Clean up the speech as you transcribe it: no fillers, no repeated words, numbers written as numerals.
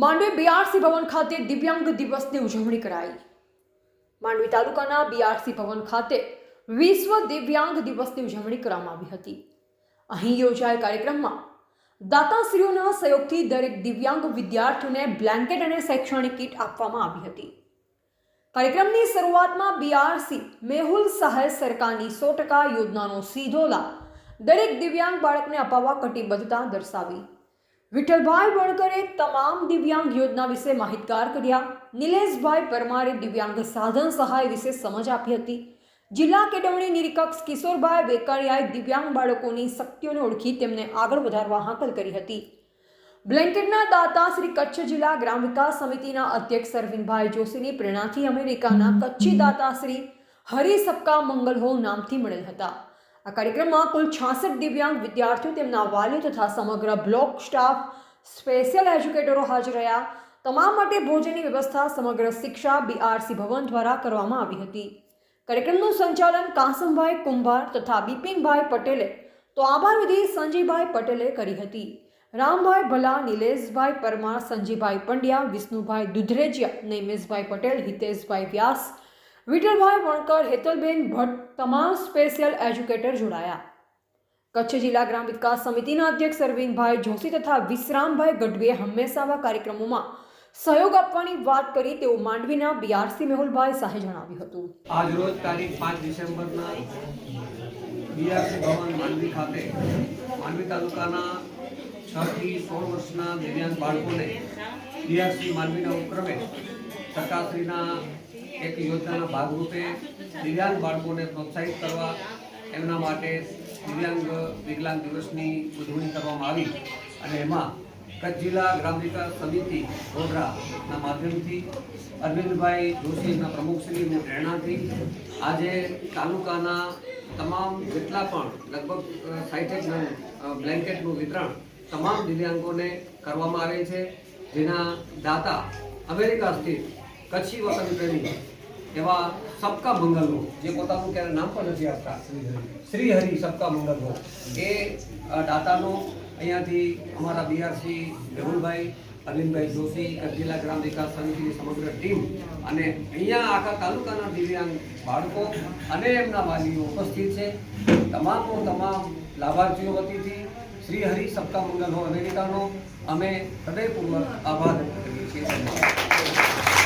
Mandvi BRC ભવન ખાતે દિવ્યાંગ દિવસની ઉજવણી કરાઈ। માંડવી તાલુકાના બીઆરસી ભવન ખાતે વિશ્વ દિવ્યાંગ દિવસની ઉજવણી કરવામાં આવી હતી। અહીં યોજાયેલ કાર્યક્રમમાં દાતાશ્રીઓના સહયોગથી દરેક દિવ્યાંગ વિદ્યાર્થીઓને બ્લેન્કેટ અને શૈક્ષણિક કીટ આપવામાં આવી હતી। કાર્યક્રમની શરૂઆતમાં બીઆરસી મેહુલ સહાય સરકારની 100% યોજનાનો સીધો લાભ દરેક દિવ્યાંગ બાળકને અપાવવા કટિબદ્ધતા દર્શાવી। વિઠ્ઠલભાઈ વણકરે તમામ દિવ્યાંગ યોજના વિશે માહિતગાર કર્યા। નિલેશભાઈ પરમારે દિવ્યાંગ સાધન સહાય વિશે સમજ આપી હતી। જિલ્લા કેળવણી નિરીક્ષક કિશોરભાઈ વેકરિયાએ દિવ્યાંગ બાળકોની શક્તિઓને ઓળખી તેમને આગળ વધારવા હાકલ કરી હતી। બ્લેન્કેટના દાતા શ્રી કચ્છ જિલ્લા ગ્રામ વિકાસ સમિતિના અધ્યક્ષ અરવિંદભાઈ જોશીની પ્રેરણાથી અમેરિકાના કચ્છી દાતા શ્રી હરિ સબકા મંગલ હો નામથી મળેલ હતા। આ કાર્યક્રમમાં કુલ 66 દિવ્યાંગ વિદ્યાર્થીઓ, તેમના વાલીઓ તથા સમગ્ર બ્લોક સ્ટાફ, સ્પેશિયલ એજ્યુકેટરો હાજર રહ્યા। તમામ માટે ભોજનની વ્યવસ્થા સમગ્ર શિક્ષા બીઆરસી ભવન દ્વારા કરવામાં આવી હતી। કાર્યક્રમનું સંચાલન કાસમભાઈ કુંભાર તથા બિપિનભાઈ પટેલે તો આભાર વિધિ સંજયભાઈ પટેલે કરી હતી। રામભાઈ ભલા, નિલેશભાઈ પરમાર, સંજયભાઈ પંડ્યા, વિષ્ણુભાઈ દુધરેજિયા, નૈમેશભાઈ પટેલ, હિતેશભાઈ વ્યાસ, વિઠ્ઠલભાઈ વણકર, હેતલબેન ભટ્ટ, તમામ સ્પેશિયલ એજ્યુકેટર જોડાયા। કચ્છ જિલ્લા ગ્રામ વિકાસ સમિતિના અધ્યક્ષ અરવિંદભાઈ જોશી તથા વિશ્રામભાઈ ગઢવીએ હંમેશા આવા કાર્યક્રમોમાં સહયોગ આપવાની વાત કરી તેવું માંડવીના બીઆરસી મેહુલભાઈ શાહે જણાવ્યું હતું। આજ રોજ તારીખ 5 ડિસેમ્બરના બીઆરસી ભવન માંડવી ખાતે માંડવી તાલુકાના 6 થી 16 વર્ષના દિવ્યાંગ બાળકોને બીઆરસી માંડવીના ઉપક્રમે સરકારશ્રીના એક યોજનાના ભાગરૂપે દિવ્યાંગ બાળકોને પ્રોત્સાહિત કરવા એમના માટે વિકલાંગ દિવસની ઉજવણી કરવામાં આવી અને એમાં કચ્છ જિલ્લા ગ્રામ વિકાસ સમિતિ ગોધરાના માધ્યમથી અરવિંદભાઈ જોશીના પ્રમુખશ્રીની પ્રેરણાથી આજે તાલુકાના તમામ જેટલા પણ લગભગ 60 બ્લેન્કેટનું વિતરણ તમામ દિવ્યાંગોને કરવામાં આવે છે, જેના દાતા અમેરિકા સ્થિત કચ્છી વતન પ્રેમી એવા સબકા મંગલ હો, જે પોતાનું ક્યારે નામ પણ નથી આપતા, શ્રી હરિ સબકા મંગલ હો, એ દાતાનો અહીંયાથી અમારા બીઆરસી મેહુલભાઈ, અરવિંદભાઈ જોશી, કચ્છ જિલ્લા ગ્રામ વિકાસ સમિતિની સમગ્ર ટીમ અને અહીંયા આખા તાલુકાના દિવ્યાંગ બાળકો અને એમના વાલીઓ ઉપસ્થિત છે। તમામ લાભાર્થીઓ વતીથી શ્રી હરિ સબકા મંગલ હો અમેરિકાનો અમે હૃદયપૂર્વક આભાર વ્યક્ત કરીએ છીએ।